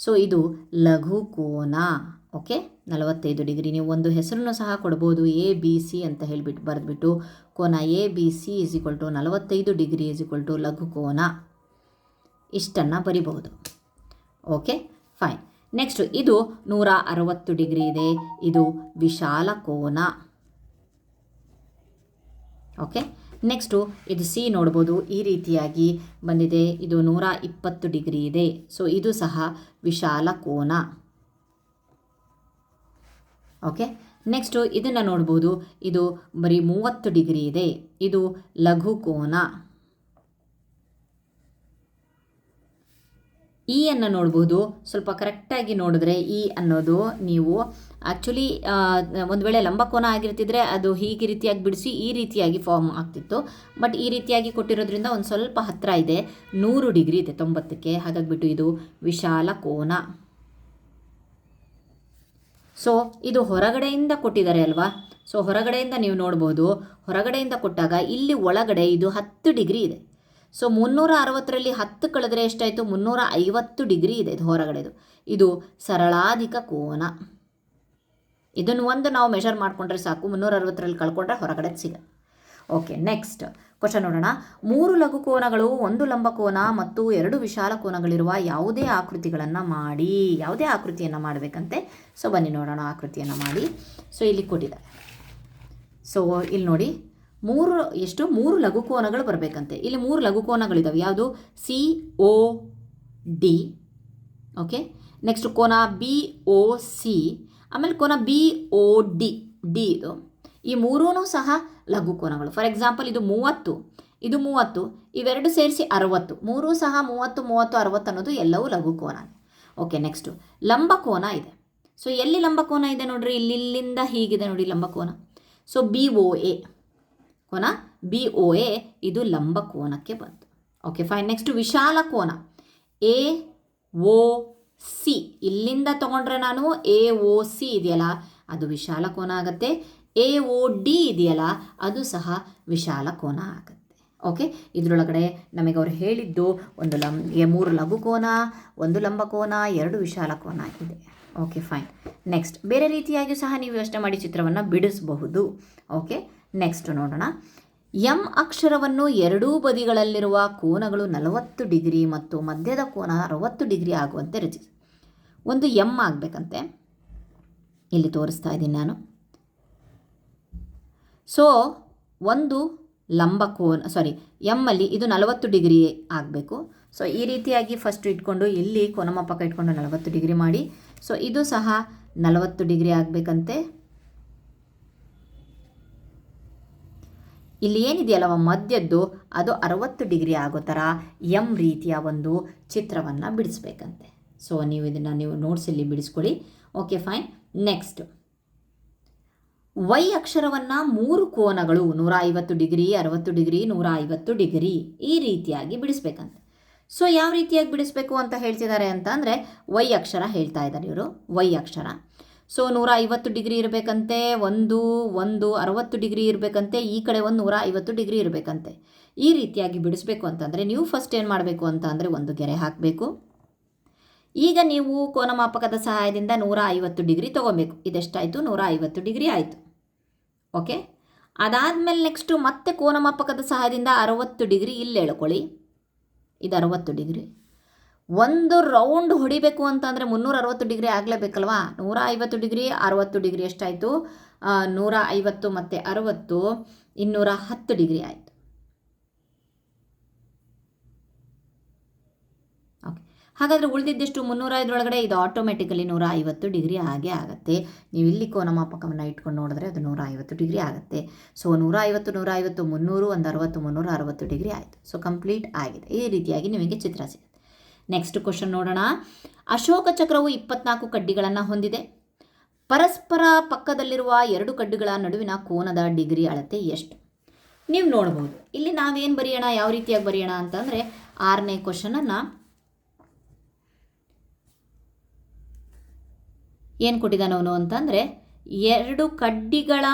A: ಸೊ ಇದು ಲಘು ಕೋನ. Okay, 45 degree. ನೀವು ಒಂದು ಹೆಸರನ್ನು ಸಹ ಕೊಡ್ಬೋದು, ABC ಅಂತ ಹೇಳಿಬಿಟ್ಟು ಬರೆದ್ಬಿಟ್ಟು ಕೋನ ABC = 45 ಡಿಗ್ರಿ = ಲಘು ಕೋನ. ಇಷ್ಟನ್ನು ಬರಿಬಹುದು. Okay fine. ನೆಕ್ಸ್ಟ್ ಇದು 160 ಡಿಗ್ರಿ ಇದೆ. ಇದು ವಿಶಾಲ ಕೋನ. ಓಕೆ, ನೆಕ್ಸ್ಟು ಇದು C ನೋಡ್ಬೋದು, ಈ ರೀತಿಯಾಗಿ ಬಂದಿದೆ. ಇದು 120 ಡಿಗ್ರಿ ಇದೆ. ಸೊ ಇದು ಸಹ ವಿಶಾಲ ಕೋನ. ಓಕೆ, ನೆಕ್ಸ್ಟು ಇದನ್ನು ನೋಡ್ಬೋದು, ಇದು ಬರೀ 30 ಡಿಗ್ರಿ ಇದೆ. ಇದು ಲಘು ಕೋನ. E ಅನ್ನು ನೋಡ್ಬೋದು. ಸ್ವಲ್ಪ ಕರೆಕ್ಟಾಗಿ ನೋಡಿದ್ರೆ E ಅನ್ನೋದು ನೀವು ಆ್ಯಕ್ಚುಲಿ ಒಂದು ವೇಳೆ ಲಂಬಕೋನ ಆಗಿರ್ತಿದ್ರೆ ಅದು ಹೀಗೆ ರೀತಿಯಾಗಿ ಬಿಡಿಸಿ ಈ ರೀತಿಯಾಗಿ ಫಾರ್ಮ್ ಆಗ್ತಿತ್ತು. ಬಟ್ ಈ ರೀತಿಯಾಗಿ ಕೊಟ್ಟಿರೋದ್ರಿಂದ ಒಂದು ಸ್ವಲ್ಪ ಹತ್ತಿರ ಇದೆ. 100 ಡಿಗ್ರಿ ಇದೆ 90ಕ್ಕೆ. ಹಾಗಾಗಿಬಿಟ್ಟು ಇದು ವಿಶಾಲ ಕೋನ. ಸೊ ಇದು ಹೊರಗಡೆಯಿಂದ ಕೊಟ್ಟಿದ್ದಾರೆ ಅಲ್ವಾ. ಸೊ ಹೊರಗಡೆಯಿಂದ ನೀವು ನೋಡ್ಬೋದು. ಹೊರಗಡೆಯಿಂದ ಕೊಟ್ಟಾಗ ಇಲ್ಲಿ ಒಳಗಡೆ ಇದು 10 ಡಿಗ್ರಿ ಇದೆ. ಸೊ 360ರಲ್ಲಿ 10 ಕಳೆದ್ರೆ ಎಷ್ಟಾಯಿತು? 350 ಡಿಗ್ರಿ ಇದೆ ಇದು ಹೊರಗಡೆದು. ಇದು ಸರಳಾಧಿಕ ಕೋನ. ಇದನ್ನು ಒಂದು ನಾವು ಮೆಷರ್ ಮಾಡಿಕೊಂಡ್ರೆ ಸಾಕು. 360ರಲ್ಲಿ ಕಳ್ಕೊಂಡ್ರೆ ಹೊರಗಡೆ ಸಿಗುತ್ತೆ. ಓಕೆ, ನೆಕ್ಸ್ಟ್ ಕ್ವಶನ್ ನೋಡೋಣ. 3 ಲಘುಕೋನಗಳು, 1 ಲಂಬಕೋನ ಮತ್ತು 2 ವಿಶಾಲ ಕೋನಗಳಿರುವ ಯಾವುದೇ ಆಕೃತಿಗಳನ್ನು ಮಾಡಿ. ಯಾವುದೇ ಆಕೃತಿಯನ್ನು ಮಾಡಬೇಕಂತೆ. ಸೊ ಬನ್ನಿ ನೋಡೋಣ ಆಕೃತಿಯನ್ನು ಮಾಡಿ. ಸೊ ಇಲ್ಲಿ ಕೊಟ್ಟಿದ್ದಾರೆ. ಸೊ ಇಲ್ಲಿ ನೋಡಿ 3 ಲಘುಕೋನಗಳು ಬರಬೇಕಂತೆ. ಇಲ್ಲಿ 3 ಲಘುಕೋನಗಳಿದ್ದಾವೆ. ಯಾವುದು? COD. ಓಕೆ, ನೆಕ್ಸ್ಟ್ ಕೋನ BOC, ಆಮೇಲೆ ಕೋನ BOD. ಇದು ಈ ಮೂರೂ ಸಹ ಲಘುಕೋನಗಳು. ಫಾರ್ ಎಕ್ಸಾಂಪಲ್ ಇದು 30, ಇದು 30, ಇವೆರಡು ಸೇರಿಸಿ 60. ಮೂರೂ ಸಹ 30, 30, 60 ಅನ್ನೋದು ಎಲ್ಲವೂ ಲಘುಕೋನ. ಓಕೆ, ನೆಕ್ಸ್ಟು ಲಂಬಕೋನ ಇದೆ. ಸೊ ಎಲ್ಲಿ ಲಂಬಕೋನ ಇದೆ ನೋಡ್ರಿ, ಇಲ್ಲಿಂದ ಹೀಗಿದೆ ನೋಡಿ ಲಂಬಕೋನ. ಸೊ BOA, ಕೋನ BOA ಇದು ಲಂಬಕೋನಕ್ಕೆ ಬಂತು. Okay fine. ನೆಕ್ಸ್ಟ್ ವಿಶಾಲ ಕೋನ AOC. ಇಲ್ಲಿಂದ ತಗೊಂಡ್ರೆ ನಾನು AOC ಇದೆಯಲ್ಲ ಅದು ವಿಶಾಲ ಕೋನ ಆಗುತ್ತೆ. AOD ಇದೆಯಲ್ಲ ಅದು ಸಹ ವಿಶಾಲ ಕೋನ ಆಗುತ್ತೆ. ಓಕೆ, ಇದರೊಳಗಡೆ ನಮಗೆ ಅವರು ಹೇಳಿದ್ದು 3 ಲಘುಕೋನ, 1 ಲಂಬಕೋನ, 2 ವಿಶಾಲ ಕೋನ ಇದೆ. Okay fine. ನೆಕ್ಸ್ಟ್ ಬೇರೆ ರೀತಿಯಾಗಿಯೂ ಸಹ ನೀವು ಯೋಚನೆ ಮಾಡಿ ಚಿತ್ರವನ್ನು ಬಿಡಿಸಬಹುದು. ಓಕೆ, ನೆಕ್ಸ್ಟ್ ನೋಡೋಣ. ಎಂ ಅಕ್ಷರವನ್ನು ಎರಡೂ ಬದಿಗಳಲ್ಲಿರುವ ಕೋನಗಳು 40 ಡಿಗ್ರಿ ಮತ್ತು ಮಧ್ಯದ ಕೋನ 60 ಡಿಗ್ರಿ ಆಗುವಂತೆ ರಚಿಸಿ. ಒಂದು ಎಂ ಆಗಬೇಕಂತೆ. ಇಲ್ಲಿ ತೋರಿಸ್ತಾ ಇದ್ದೀನಿ ನಾನು. ಸೊ ಒಂದು ಲಂಬಕೋನ, ಎಮ್ಮಲ್ಲಿ ಇದು 40 ಡಿಗ್ರಿ ಆಗಬೇಕು. ಸೊ ಈ ರೀತಿಯಾಗಿ ಫಸ್ಟ್ ಇಟ್ಕೊಂಡು ಇಲ್ಲಿ ಕೋನಮಾಪಕ ಇಟ್ಕೊಂಡು 40 ಡಿಗ್ರಿ ಮಾಡಿ. ಸೊ ಇದು ಸಹ 40 ಡಿಗ್ರಿ ಆಗಬೇಕಂತೆ. ಇಲ್ಲಿ ಏನಿದೆಯಲ್ಲ ಮಧ್ಯದ್ದು ಅದು 60 ಡಿಗ್ರಿ ಆಗೋ ಥರ ಎಂ ರೀತಿಯ ಒಂದು ಚಿತ್ರವನ್ನು ಬಿಡಿಸ್ಬೇಕಂತೆ. ಸೊ ನೀವು ಇದನ್ನು ನೋಟ್ಸಲ್ಲಿ ಬಿಡಿಸ್ಕೊಳ್ಳಿ. Okay fine. ನೆಕ್ಸ್ಟ್ ವೈ ಅಕ್ಷರವನ್ನು 3 ಕೋನಗಳು 150 ಡಿಗ್ರಿ, 60 ಡಿಗ್ರಿ, 150 ಡಿಗ್ರಿ ಈ ರೀತಿಯಾಗಿ ಬಿಡಿಸ್ಬೇಕಂತೆ. ಸೊ ಯಾವ ರೀತಿಯಾಗಿ ಬಿಡಿಸ್ಬೇಕು ಅಂತ ಹೇಳ್ತಿದ್ದಾರೆ ಅಂತ ಅಂದರೆ ವೈ ಅಕ್ಷರ ಹೇಳ್ತಾ ಇದ್ದಾರೆ ಇವರು. ವೈ ಅಕ್ಷರ ಸೊ 150 ಡಿಗ್ರಿ ಇರಬೇಕಂತೆ, ಒಂದು 60 ಡಿಗ್ರಿ ಇರಬೇಕಂತೆ, ಈ ಕಡೆ ಒಂದು 150 ಡಿಗ್ರಿ ಇರಬೇಕಂತೆ. ಈ ರೀತಿಯಾಗಿ ಬಿಡಿಸ್ಬೇಕು ಅಂತಂದರೆ ನೀವು ಫಸ್ಟ್ ಏನು ಮಾಡಬೇಕು ಅಂತ ಅಂದರೆ ಒಂದು ಗೆರೆ ಹಾಕಬೇಕು. ಈಗ ನೀವು ಕೋನಮಾಪಕದ ಸಹಾಯದಿಂದ 150 ಡಿಗ್ರಿ ತೊಗೊಬೇಕು. ಇದೆಷ್ಟಾಯಿತು? 150 ಡಿಗ್ರಿ ಆಯಿತು. ಓಕೆ, ಅದಾದಮೇಲೆ ನೆಕ್ಸ್ಟು ಮತ್ತೆ ಕೋನಮಾಪಕದ ಸಹಾಯದಿಂದ 60 ಡಿಗ್ರಿ ಇಲ್ಲಿ ಎಳ್ಕೊಳ್ಳಿ. ಇದು 60 ಡಿಗ್ರಿ. ಒಂದು ರೌಂಡ್ ಹೊಡಿಬೇಕು ಅಂತಂದರೆ 360 ಡಿಗ್ರಿ ಆಗಲೇಬೇಕಲ್ವಾ. 150 ಡಿಗ್ರಿ 60 ಡಿಗ್ರಿ ಎಷ್ಟಾಯಿತು? 150 ಮತ್ತು 60 210 ಡಿಗ್ರಿ ಆಯಿತು. ಓಕೆ, ಹಾಗಾದರೆ ಉಳಿದಿದ್ದೆಷ್ಟು? 305 ಒಳಗಡೆ ಇದು ಆಟೋಮೆಟಿಕಲಿ 150 ಡಿಗ್ರಿ ಆಗೇ ಆಗುತ್ತೆ. ನೀವು ಇಲ್ಲಿ ಕೋನಮಾಪಕವನ್ನು ಇಟ್ಕೊಂಡು ನೋಡಿದ್ರೆ ಅದು 150 ಡಿಗ್ರಿ ಆಗುತ್ತೆ. ಸೊ 150, 150, 300, 160, 360 ಡಿಗ್ರಿ ಆಯಿತು. ಸೊ ಕಂಪ್ಲೀಟ್ ಆಗಿದೆ. ಈ ರೀತಿಯಾಗಿ ನಿಮಗೆ ಚಿತ್ರ ಸಿಗುತ್ತೆ. ನೆಕ್ಸ್ಟ್ ಕ್ವಶನ್ ನೋಡೋಣ. ಅಶೋಕ ಚಕ್ರವು 24 ಕಡ್ಡಿಗಳನ್ನು ಹೊಂದಿದೆ. ಪರಸ್ಪರ ಪಕ್ಕದಲ್ಲಿರುವ 2 ಕಡ್ಡಿಗಳ ನಡುವಿನ ಕೋನದ ಡಿಗ್ರಿ ಅಳತೆ ಎಷ್ಟು? ನೀವು ನೋಡ್ಬೋದು. ಇಲ್ಲಿ ನಾವೇನು ಬರೆಯೋಣ, ಯಾವ ರೀತಿಯಾಗಿ ಬರೆಯೋಣ ಅಂತಂದರೆ 6ನೇ ಕ್ವಶನನ್ನು ಏನು ಕೊಟ್ಟಿದ್ದಾನವನು ಅಂತಂದರೆ 2 ಕಡ್ಡಿಗಳ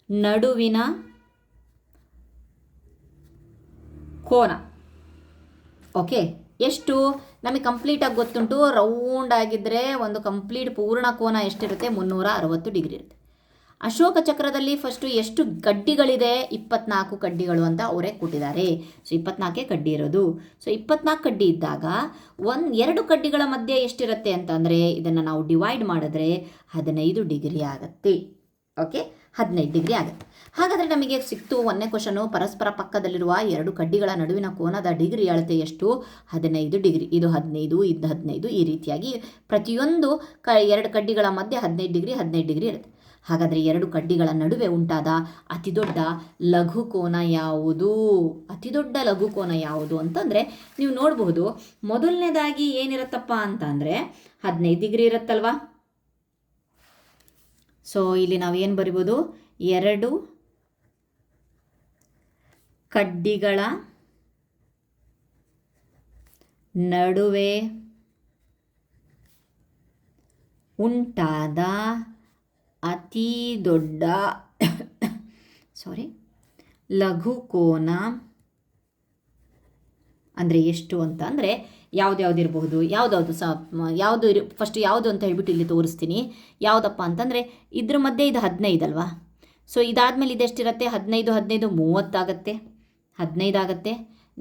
A: ನಡುವಿನ ಕೋನ. ಓಕೆ, ಎಷ್ಟು ನಮಗೆ ಕಂಪ್ಲೀಟಾಗಿ ಗೊತ್ತುಂಟು. ರೌಂಡ್ ಆಗಿದ್ದರೆ ಒಂದು ಕಂಪ್ಲೀಟ್ ಪೂರ್ಣ ಕೋನ ಎಷ್ಟಿರುತ್ತೆ? 360 ಡಿಗ್ರಿ ಇರುತ್ತೆ. ಅಶೋಕ ಚಕ್ರದಲ್ಲಿ ಫಸ್ಟು ಎಷ್ಟು ಕಡ್ಡಿಗಳಿದೆ? 24 ಕಡ್ಡಿಗಳು ಅಂತ ಅವರೇ ಕೊಟ್ಟಿದ್ದಾರೆ. ಸೊ 24 ಕಡ್ಡಿ ಇರೋದು. ಸೊ 24 ಕಡ್ಡಿ ಇದ್ದಾಗ 2 ಕಡ್ಡಿಗಳ ಮಧ್ಯೆ ಎಷ್ಟಿರುತ್ತೆ ಅಂತಂದರೆ ಇದನ್ನು ನಾವು ಡಿವೈಡ್ ಮಾಡಿದ್ರೆ 15 ಡಿಗ್ರಿ ಆಗುತ್ತೆ. ಓಕೆ, 15 ಡಿಗ್ರಿ ಆಗುತ್ತೆ. ಹಾಗಾದರೆ ನಮಗೆ ಸಿಕ್ತು 1ನೇ ಕ್ವಶನು. ಪರಸ್ಪರ ಪಕ್ಕದಲ್ಲಿರುವ 2 ಕಡ್ಡಿಗಳ ನಡುವಿನ ಕೋನದ ಡಿಗ್ರಿ ಅಳತೆ ಎಷ್ಟು? 15 ಡಿಗ್ರಿ. ಇದು 15, ಇದು 15. ಈ ರೀತಿಯಾಗಿ ಪ್ರತಿಯೊಂದು 2 ಕಡ್ಡಿಗಳ ಮಧ್ಯೆ 15 ಡಿಗ್ರಿ 15 ಡಿಗ್ರಿ ಇರುತ್ತೆ. ಹಾಗಾದರೆ 2 ಕಡ್ಡಿಗಳ ನಡುವೆ ಉಂಟಾದ ಅತಿದೊಡ್ಡ ಲಘುಕೋನ ಯಾವುದು? ಅತಿದೊಡ್ಡ ಲಘುಕೋನ ಯಾವುದು ಅಂತಂದರೆ ನೀವು ನೋಡಬಹುದು. ಮೊದಲನೇದಾಗಿ ಏನಿರುತ್ತಪ್ಪ ಅಂತ ಅಂದರೆ 15 ಡಿಗ್ರಿ ಇರುತ್ತಲ್ವಾ. ಸೊ ಇಲ್ಲಿ ನಾವು ಏನು ಬರಿಬೋದು? 2 ಕಡ್ಡಿಗಳ ನಡುವೆ ಉಂಟಾದ ಅತಿ ದೊಡ್ಡ ಲಘುಕೋನ ಅಂದರೆ ಎಷ್ಟು ಅಂತ ಅಂದರೆ ಯಾವ್ದು ಇರಬಹುದು, ಯಾವುದು ಫಸ್ಟ್ ಯಾವುದು ಅಂತ ಹೇಳ್ಬಿಟ್ಟು ಇಲ್ಲಿ ತೋರಿಸ್ತೀನಿ. ಯಾವುದಪ್ಪ ಅಂತಂದರೆ ಇದ್ರ ಮಧ್ಯೆ ಇದು 15 ಅಲ್ವಾ. ಸೊ ಇದಾದಮೇಲೆ ಇದೆಷ್ಟಿರುತ್ತೆ, 15 30 ಆಗುತ್ತೆ,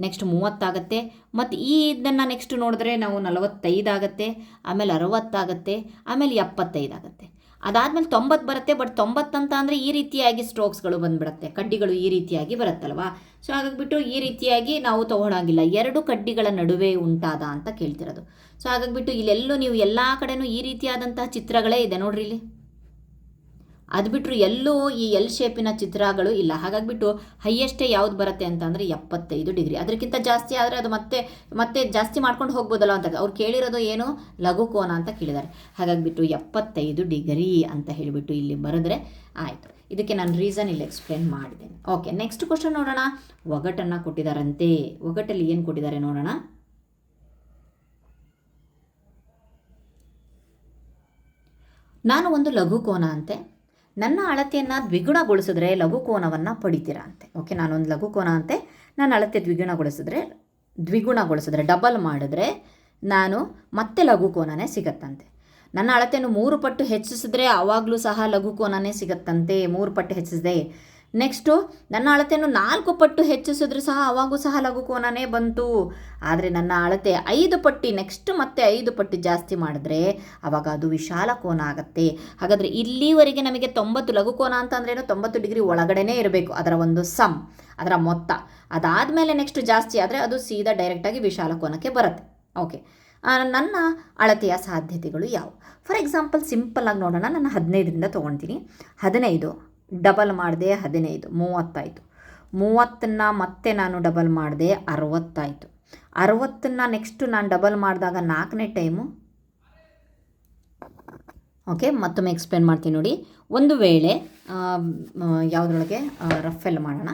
A: ನೆಕ್ಸ್ಟ್ 30 ಆಗುತ್ತೆ, ಮತ್ತು ಇದನ್ನು ನೆಕ್ಸ್ಟ್ ನೋಡಿದ್ರೆ ನಾವು 45 ಆಗುತ್ತೆ, ಆಮೇಲೆ 60 ಆಗುತ್ತೆ, ಆಮೇಲೆ 75 ಆಗುತ್ತೆ. ಅದಾದಮೇಲೆ 90 ಬರುತ್ತೆ. ಬಟ್ 90 ಅಂತ ಅಂದರೆ ಈ ರೀತಿಯಾಗಿ ಸ್ಟ್ರೋಕ್ಸ್ಗಳು ಬಂದುಬಿಡುತ್ತೆ, ಕಡ್ಡಿಗಳು ಈ ರೀತಿಯಾಗಿ ಬರುತ್ತಲ್ವಾ. ಸೊ ಹಾಗಾಗಿಬಿಟ್ಟು ಈ ರೀತಿಯಾಗಿ ನಾವು ತೊಗೊಳಂಗಿಲ್ಲ, 2 ಕಡ್ಡಿಗಳ ನಡುವೆ ಉಂಟಾದ ಅಂತ ಕೇಳ್ತಿರೋದು. ಸೊ ಹಾಗಾಗಿಬಿಟ್ಟು ಇಲ್ಲೆಲ್ಲೂ ನೀವು ಎಲ್ಲ ಕಡೆನೂ ಈ ರೀತಿಯಾದಂತಹ ಚಿತ್ರಗಳೇ ಇದೆ ನೋಡ್ರಿ ಇಲ್ಲಿ. ಅದು ಬಿಟ್ಟರು ಎಲ್ಲೂ ಈ ಎಲ್ ಶೇಪಿನ ಚಿತ್ರಗಳು ಇಲ್ಲ. ಹಾಗಾಗಿಬಿಟ್ಟು ಹೈಯೆಸ್ಟೇ ಯಾವ್ದು ಬರುತ್ತೆ ಅಂತ ಅಂದರೆ 75 ಡಿಗ್ರಿ. ಅದಕ್ಕಿಂತ ಜಾಸ್ತಿ ಆದರೆ ಅದು ಮತ್ತೆ ಜಾಸ್ತಿ ಮಾಡ್ಕೊಂಡು ಹೋಗ್ಬೋದಲ್ಲ ಅಂತ ಅವ್ರು ಕೇಳಿರೋದು ಏನು, ಲಘು ಕೋನ ಅಂತ ಕೇಳಿದ್ದಾರೆ. ಹಾಗಾಗಿಬಿಟ್ಟು 75 ಡಿಗ್ರಿ ಅಂತ ಹೇಳಿಬಿಟ್ಟು ಇಲ್ಲಿ ಬರೆದ್ರೆ ಆಯಿತು. ಇದಕ್ಕೆ ನಾನು ರೀಸನ್ ಇಲ್ಲಿ ಎಕ್ಸ್ಪ್ಲೇನ್ ಮಾಡಿದ್ದೇನೆ. ಓಕೆ, ನೆಕ್ಸ್ಟ್ ಕ್ವಶನ್ ನೋಡೋಣ. ಒಗಟನ್ನು ಕೊಟ್ಟಿದ್ದಾರಂತೆ. ಒಗಟಲ್ಲಿ ಏನು ಕೊಟ್ಟಿದ್ದಾರೆ ನೋಡೋಣ. ನಾನು ಒಂದು ಲಘು ಕೋನ ಅಂತೆ, ನನ್ನ ಅಳತೆಯನ್ನು ದ್ವಿಗುಣಗೊಳಿಸಿದ್ರೆ ಲಘು ಕೋನವನ್ನು ಪಡಿತೀರಾ ಅಂತೆ. ಓಕೆ, ನಾನೊಂದು ಲಘು ಕೋನ ಅಂತೆ, ನನ್ನ ಅಳತೆ ದ್ವಿಗುಣಗೊಳಿಸಿದ್ರೆ ಡಬಲ್ ಮಾಡಿದ್ರೆ ನಾನು ಮತ್ತೆ ಲಘು ಕೋನನೇ ಸಿಗತ್ತಂತೆ. ನನ್ನ ಅಳತೆಯನ್ನು 3 ಪಟ್ಟು ಹೆಚ್ಚಿಸಿದ್ರೆ ಆವಾಗಲೂ ಸಹ ಲಘು ಕೋನನೇ ಸಿಗತ್ತಂತೆ, 3 ಪಟ್ಟು ಹೆಚ್ಚಿಸಿದೆ. ನೆಕ್ಸ್ಟು ನನ್ನ ಅಳತೆಯನ್ನು 4 ಪಟ್ಟು ಹೆಚ್ಚಿಸಿದ್ರೆ ಸಹ ಆವಾಗೂ ಸಹ ಲಘು ಕೋನನೇ ಬಂತು. ಆದರೆ ನನ್ನ ಅಳತೆ 5 ಪಟ್ಟು ನೆಕ್ಸ್ಟ್ ಮತ್ತೆ 5 ಪಟ್ಟು ಜಾಸ್ತಿ ಮಾಡಿದ್ರೆ ಆವಾಗ ಅದು ವಿಶಾಲ ಕೋನ ಆಗುತ್ತೆ. ಹಾಗಾದರೆ ಇಲ್ಲಿವರೆಗೆ ನಮಗೆ 90 ಲಘು ಕೋನ ಅಂತ ಅಂದ್ರೇನು, 90 ಡಿಗ್ರಿ ಒಳಗಡೆನೇ ಇರಬೇಕು, ಅದರ ಒಂದು ಸಮ್, ಅದರ ಮೊತ್ತ. ಅದಾದಮೇಲೆ ನೆಕ್ಸ್ಟ್ ಜಾಸ್ತಿ ಆದರೆ ಅದು ಸೀದಾ ಡೈರೆಕ್ಟಾಗಿ ವಿಶಾಲ ಕೋನಕ್ಕೆ ಬರುತ್ತೆ. ಓಕೆ, ನನ್ನ ಅಳತೆಯ ಸಾಧ್ಯತೆಗಳು ಯಾವುವು? ಫಾರ್ ಎಕ್ಸಾಂಪಲ್ ಸಿಂಪಲ್ಲಾಗಿ ನೋಡೋಣ. ನಾನು 15ರಿಂದ ತೊಗೊಳ್ತೀನಿ. 15 ಡಬಲ್ ಮಾಡಿದೆ 15, 30 ಆಯಿತು. 30ನ್ನು ಮತ್ತೆ ನಾನು ಡಬಲ್ ಮಾಡಿದೆ 60 ಆಯಿತು. 60ನ್ನು ನೆಕ್ಸ್ಟು ನಾನು ಡಬಲ್ ಮಾಡಿದಾಗ 4ನೇ ಟೈಮು. ಓಕೆ, ಮತ್ತೊಮ್ಮೆ ಎಕ್ಸ್ಪ್ಲೇನ್ ಮಾಡ್ತೀನಿ ನೋಡಿ. ಒಂದು ವೇಳೆ ಯಾವುದ್ರೊಳಗೆ ರಫೆಲ್ ಮಾಡೋಣ.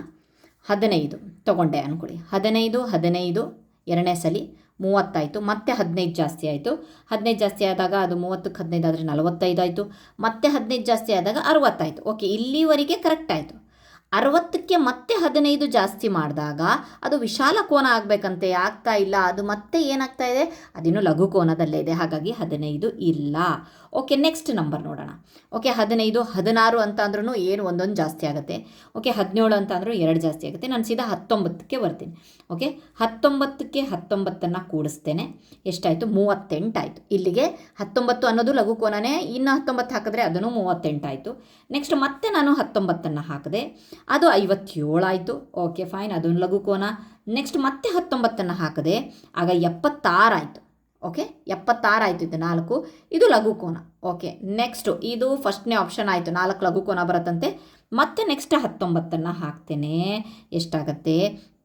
A: 15 ತೊಗೊಂಡೆ ಅಂದ್ಕೊಳ್ಳಿ. 15 ಎರಡನೇ ಸಲ 30 ಆಯಿತು. ಮತ್ತೆ 15 ಜಾಸ್ತಿ ಆಯಿತು. 15 ಜಾಸ್ತಿ ಆದಾಗ ಅದು 30ಕ್ಕೆ 15 ಆದರೆ 45 ಆಯಿತು. ಮತ್ತೆ 15 ಜಾಸ್ತಿ ಆದಾಗ 60 ಆಯಿತು. ಓಕೆ, ಇಲ್ಲಿವರೆಗೆ ಕರೆಕ್ಟ್ ಆಯಿತು. 60ಕ್ಕೆ ಮತ್ತೆ 15 ಜಾಸ್ತಿ ಮಾಡಿದಾಗ ಅದು ವಿಶಾಲ ಕೋನ ಆಗಬೇಕಂತೆ, ಆಗ್ತಾ ಇಲ್ಲ. ಅದು ಮತ್ತೆ ಏನಾಗ್ತಾ ಇದೆ, ಅದಿನ್ನು ಲಘು ಕೋನದಲ್ಲೇ ಇದೆ. ಹಾಗಾಗಿ 15 ಇಲ್ಲ. ಓಕೆ, ನೆಕ್ಸ್ಟ್ ನಂಬರ್ ನೋಡೋಣ. ಓಕೆ, 15, 16 ಅಂತ ಅಂದ್ರೂ ಏನು ಒಂದೊಂದು ಜಾಸ್ತಿ ಆಗುತ್ತೆ. ಓಕೆ, 17 ಅಂತ ಅಂದರೂ 2 ಜಾಸ್ತಿ ಆಗುತ್ತೆ. ನಾನು ಸೀದಾ 19ಕ್ಕೆ ಬರ್ತೀನಿ. ಓಕೆ, 19ಕ್ಕೆ 19ನ್ನು ಕೂಡಿಸ್ತೇನೆ. ಎಷ್ಟಾಯಿತು, 38 ಆಯಿತು. ಇಲ್ಲಿಗೆ 19 ಅನ್ನೋದು ಲಘು ಕೋನನೇ. ಇನ್ನು 19 ಹಾಕಿದ್ರೆ ಅದನ್ನು 38 ಆಯಿತು. ನೆಕ್ಸ್ಟ್ ಮತ್ತೆ ನಾನು 19ನ್ನು ಹಾಕಿದೆ, ಅದು 57 ಆಯಿತು. ಓಕೆ ಫೈನ್, ಅದೊಂದು ಲಘು ಕೋನ. ನೆಕ್ಸ್ಟ್ ಮತ್ತೆ 19ನ್ನು ಹಾಕಿದೆ, ಆಗ 76 ಆಯಿತು. ಓಕೆ, 76 ಆಯಿತು. ಇದು 4, ಇದು ಲಘು ಕೋನ. ಓಕೆ, ನೆಕ್ಸ್ಟು ಇದು ಫಸ್ಟ್ನೇ ಆಪ್ಷನ್ ಆಯಿತು, 4 ಲಘು ಕೋನ ಬರುತ್ತಂತೆ. ಮತ್ತೆ ನೆಕ್ಸ್ಟ್ 19ನ್ನು ಹಾಕ್ತೇನೆ. ಎಷ್ಟಾಗತ್ತೆ,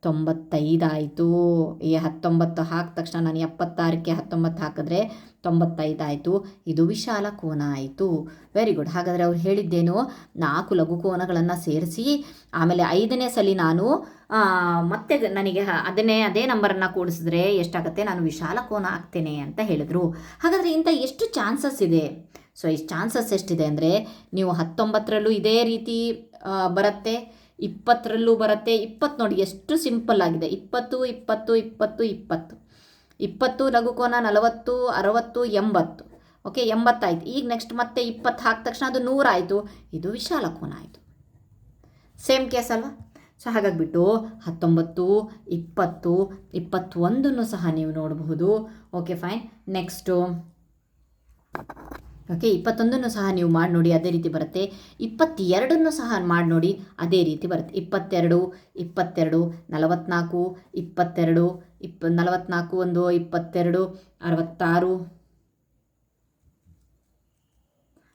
A: 95 ಆಯಿತು. ಈ 19 ಹಾಕಿದ ತಕ್ಷಣ ನಾನು 76ಕ್ಕೆ 19 ಹಾಕಿದ್ರೆ 95 ಆಯಿತು. ಇದು ವಿಶಾಲ ಕೋನ ಆಯಿತು. Very good. ಹಾಗಾದರೆ ಅವ್ರು ಹೇಳಿದ್ದೇನು, 4 ಲಘು ಕೋನಗಳನ್ನು ಸೇರಿಸಿ ಆಮೇಲೆ 5ನೇ ಸಲ ನಾನು ಮತ್ತೆ ನನಗೆ ಅದೇ ನಂಬರನ್ನು ಕೂಡಿಸಿದ್ರೆ ಎಷ್ಟಾಗುತ್ತೆ, ನಾನು ವಿಶಾಲ ಕೋನ ಆಗ್ತೇನೆ ಅಂತ ಹೇಳಿದ್ರು. ಹಾಗಾದರೆ ಇಂಥ ಎಷ್ಟು ಚಾನ್ಸಸ್ ಇದೆ? ಸೊ ಈ ಚಾನ್ಸಸ್ ಎಷ್ಟಿದೆ ಅಂದರೆ, ನೀವು 19ರಲ್ಲೂ ಇದೇ ರೀತಿ ಬರುತ್ತೆ, 20ರಲ್ಲೂ ಬರುತ್ತೆ. 20 ನೋಡಿ ಎಷ್ಟು ಸಿಂಪಲ್ ಆಗಿದೆ. 20 20 20 20 20 ಲಘು ಕೋನ, 40 60 80. ಓಕೆ, 80 ಆಯಿತು. ಈಗ ನೆಕ್ಸ್ಟ್ ಮತ್ತೆ 20 ಹಾಕಿದ ತಕ್ಷಣ ಅದು 100 ಆಯಿತು. ಇದು ವಿಶಾಲ ಕೋನ ಆಯಿತು. ಸೇಮ್ ಕೇಸ್ ಅಲ್ವಾ? ಸೊ ಹಾಗಾಗಿಬಿಟ್ಟು 19 20 21 ಸಹ ನೀವು ನೋಡಬಹುದು. Okay fine. ನೆಕ್ಸ್ಟು ಓಕೆ, 21 ಸಹ ನೀವು ಮಾಡಿ ನೋಡಿ, ಅದೇ ರೀತಿ ಬರುತ್ತೆ. 22 ಸಹ ಮಾಡಿ ನೋಡಿ, ಅದೇ ರೀತಿ ಬರುತ್ತೆ. 22 22 44 22 44 1 22 66.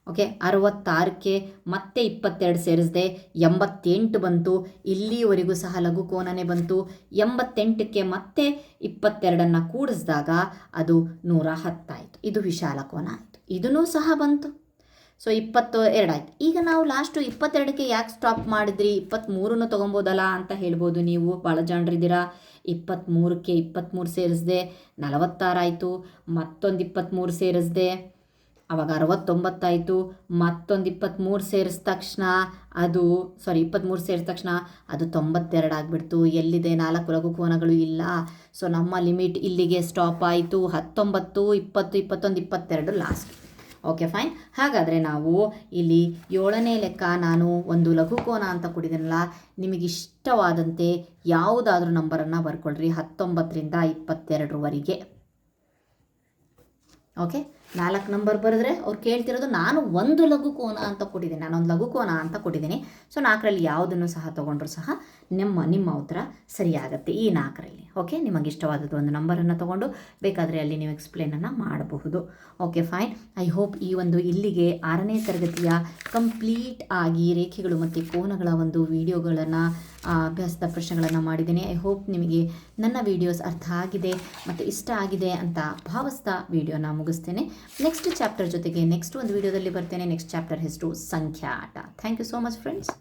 A: ಓಕೆ, 66ಕ್ಕೆ ಮತ್ತೆ 22 ಸೇರಿಸಿದೆ, 88 ಬಂತು. ಇಲ್ಲಿವರೆಗೂ ಸಹ ಲಘು ಕೋನನೇ ಬಂತು. 88ಕ್ಕೆ ಮತ್ತೆ 22ನ್ನು ಕೂಡಿಸಿದಾಗ ಅದು 110 ಆಯಿತು. ಇದು ವಿಶಾಲ ಕೋನ ಆಯಿತು. ಇದೂ ಸಹ ಬಂತು. ಸೊ 22 ಆಯಿತು. ಈಗ ನಾವು ಲಾಸ್ಟು 22ಕ್ಕೆ ಯಾಕೆ ಸ್ಟಾಪ್ ಮಾಡಿದ್ರಿ, 23ನ್ನು ತೊಗೊಬೋದಲ್ಲ ಅಂತ ಹೇಳ್ಬೋದು ನೀವು. ಭಾಳ ಜನರಿದ್ದೀರಾ. 23ಕ್ಕೆ 23 ಸೇರಿಸಿದೆ 46 ಆಯಿತು. ಮತ್ತೊಂದು 23 ಸೇರಿಸಿದೆ, ಆವಾಗ 69 ಆಯಿತು. ಮತ್ತೊಂದು 23 ಸೇರಿಸಿದ ತಕ್ಷಣ ಅದು 92 ಆಗಿಬಿಡ್ತು. ಎಲ್ಲಿದೆ 4 ಲಘುಕೋನಗಳು ಇಲ್ಲ. ಸೊ ನಮ್ಮ ಲಿಮಿಟ್ ಇಲ್ಲಿಗೆ ಸ್ಟಾಪ್ ಆಯಿತು. 19, 20, 21, 22 ಲಾಸ್ಟ್. Okay fine. ಹಾಗಾದರೆ ನಾವು ಇಲ್ಲಿ 7ನೇ ಲೆಕ್ಕ ನಾನು ಒಂದು ಲಘುಕೋನ ಅಂತ ಕೊಟ್ಟಿದ್ದೀನಲ್ಲ, ನಿಮಗಿಷ್ಟವಾದಂತೆ ಯಾವುದಾದ್ರೂ ನಂಬರನ್ನು ಬರ್ಕೊಳ್ರಿ 19ರಿಂದ 22ರವರೆಗೆ. ಓಕೆ, 4 ನಂಬರ್ ಬರೆದ್ರೆ ಅವ್ರು ಕೇಳ್ತಿರೋದು ನಾನು ಒಂದು ಲಘುಕೋನ ಅಂತ ಕೊಟ್ಟಿದ್ದೀನಿ, ನಾನೊಂದು ಲಘುಕೋನ ಅಂತ ಕೊಟ್ಟಿದ್ದೀನಿ. ಸೊ 4ರಲ್ಲಿ ಯಾವುದನ್ನು ಸಹ ತೊಗೊಂಡ್ರು ಸಹ ನಿಮ್ಮ ಉತ್ತರ ಸರಿಯಾಗುತ್ತೆ ಈ 4ರಲ್ಲಿ. ಓಕೆ, ನಿಮಗೆ ಇಷ್ಟವಾದದ್ದು ಒಂದು ನಂಬರನ್ನು ತೊಗೊಂಡು ಬೇಕಾದರೆ ಅಲ್ಲಿ ನೀವು ಎಕ್ಸ್ಪ್ಲೇನನ್ನು ಮಾಡಬಹುದು. Okay fine. ಐ ಹೋಪ್ ಈ ಒಂದು ಇಲ್ಲಿಗೆ 6ನೇ ತರಗತಿಯ ಕಂಪ್ಲೀಟ್ ಆಗಿ ರೇಖೆಗಳು ಮತ್ತು ಕೋನಗಳ ಒಂದು ವಿಡಿಯೋಗಳನ್ನು ಅಭ್ಯಾಸದ ಪ್ರಶ್ನೆಗಳನ್ನು ಮಾಡಿದ್ದೀನಿ. ಐ ಹೋಪ್ ನಿಮಗೆ ನನ್ನ ವಿಡಿಯೋಸ್ ಅರ್ಥ ಆಗಿದೆ ಮತ್ತು ಇಷ್ಟ ಆಗಿದೆ ಅಂತ ಭಾವಿಸ್ತಾ ವಿಡಿಯೋನ ಮುಗಿಸ್ತೇನೆ. ನೆಕ್ಸ್ಟ್ ಚಾಪ್ಟರ್ ಜೊತೆಗೆ ನೆಕ್ಸ್ಟ್ ಒಂದು ವಿಡಿಯೋದಲ್ಲಿ ಬರ್ತೇನೆ. ನೆಕ್ಸ್ಟ್ ಚಾಪ್ಟರ್ ಹೆಸರು ಸಂಖ್ಯಾಟ. Thank you so much friends.